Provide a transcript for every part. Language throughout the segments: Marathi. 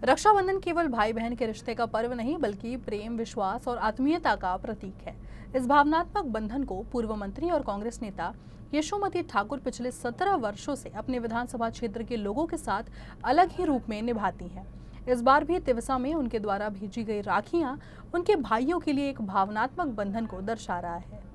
रक्षाबंधन केवल भाई बहन के रिश्ते का पर्व नहीं बल्कि प्रेम, विश्वास और आत्मीयता का प्रतीक है। इस भावनात्मक बंधन को पूर्व मंत्री और कांग्रेस नेता यशोमती ठाकुर पिछले 17 वर्षों से अपने विधानसभा क्षेत्र के लोगों के साथ अलग ही रूप में निभाती हैं। इस बार भी तिवसा में उनके द्वारा भेजी गई राखियां उनके भाइयों के लिए एक भावनात्मक बंधन को दर्शा रहा है।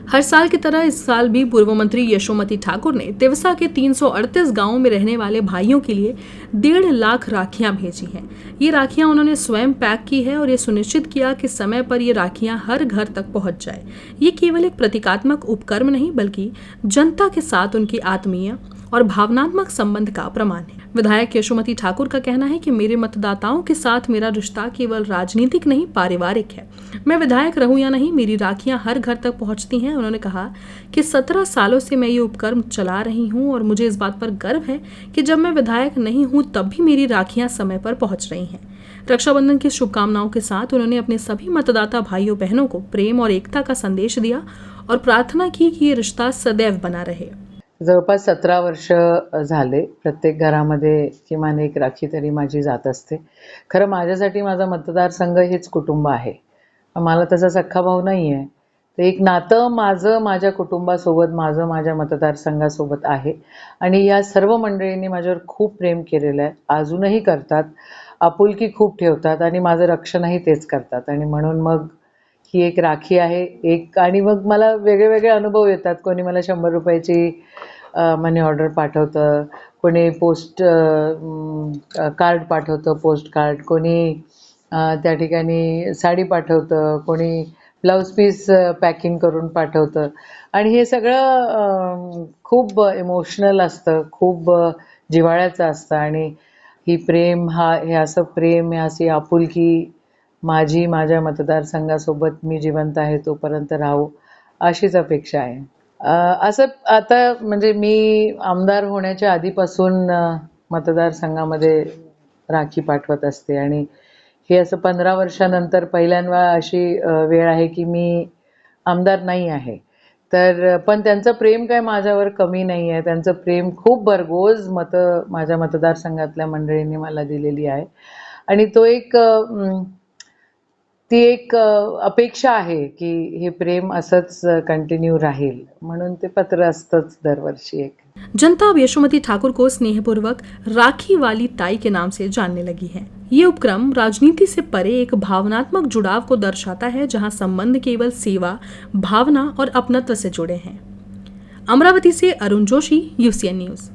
हर साल की तरह इस साल भी पूर्व मंत्री यशोमती ठाकुर ने तिवसा के 338 गांवों में रहने वाले भाइयों के लिए 1.5 लाख राखियां भेजी हैं। ये राखियां उन्होंने स्वयं पैक की है और ये सुनिश्चित किया कि समय पर ये राखियां हर घर तक पहुंच जाए। ये केवल एक प्रतीकात्मक उपक्रम नहीं बल्कि जनता के साथ उनकी आत्मीय और भावनात्मक संबंध का प्रमाण है। विधायक यशोमती ठाकुर का कहना है कि मेरे मतदाताओं के साथ मेरा रिश्ता केवल राजनीतिक नहीं पारिवारिक है। मैं विधायक रहूं या नहीं, मेरी राखियां हर घर तक पहुंचती हैं। उन्होंने कहा कि 17 सालों से मैं ये उपक्रम चला रही हूं और मुझे इस बात पर गर्व है कि जब मैं विधायक नहीं हूं तब भी मेरी राखियां समय पर पहुंच रही हैं। रक्षाबंधन की शुभकामनाओं के साथ उन्होंने अपने सभी मतदाता भाइयों बहनों को प्रेम और एकता का संदेश दिया और प्रार्थना की कि ये रिश्ता सदैव बना रहे। जवळपास 17 वर्ष झाले प्रत्येक घरामध्ये किमान एक राखी तरी माझी जात असते. खरं माझ्यासाठी माझा मतदारसंघ हेच कुटुंब आहे. मला तसा सख्खा भाऊ नाही आहे. तर एक नातं माझं माझ्या कुटुंबासोबत, माझं माझ्या मतदारसंघासोबत आहे आणि या सर्व मंडळींनी माझ्यावर खूप प्रेम केलेलं आहे. अजूनही करतात, आपुलकी खूप ठेवतात आणि माझं रक्षणही तेच करतात आणि म्हणून मग ही एक राखी आहे एक. आणि मग मला वेगळे वेगळे अनुभव येतात. कोणी मला 100 रुपयाची मनी ऑर्डर पाठवतं, कोणी कार्ड पाठवतं, पोस्ट कार्ड, कोणी त्या ठिकाणी साडी पाठवतं, कोणी ब्लाऊज पीस पॅकिंग करून पाठवतं आणि हे सगळं खूप इमोशनल असतं, खूप जिव्हाळ्याचं असतं आणि हे असं प्रेम, हे अशी आपुलकी माझ्या मतदारसंघासोबत मी जिवंत आहे तोपर्यंत राहू अशीच अपेक्षा आहे. असं आता म्हणजे मी आमदार होण्याच्या आधीपासून मतदारसंघामध्ये राखी पाठवत असते आणि हे असं 15 वर्षानंतर पहिल्यांदा अशी वेळ आहे की मी आमदार नाही आहे. तर पण त्यांचं प्रेम काय माझ्यावर कमी नाही आहे. त्यांचं प्रेम खूप भरघोस माझ्या मतदारसंघातल्या मंडळींनी मला दिलेली आहे आणि ती एक अपेक्षा आहे की हे प्रेम असंच कंटिन्यू राहील म्हणून ते पत्र असतंच दरवर्षी एक. जनता अब यशोमती ठाकुर को स्नेहपूर्वक राखी वाली ताई के नाम से जानने लगी है। ये उपक्रम राजनीति से परे एक भावनात्मक जुड़ाव को दर्शाता है जहां संबंध केवल सेवा, भावना और अपनत्व से जुड़े हैं। अमरावती से अरुण जोशी, UCN न्यूज।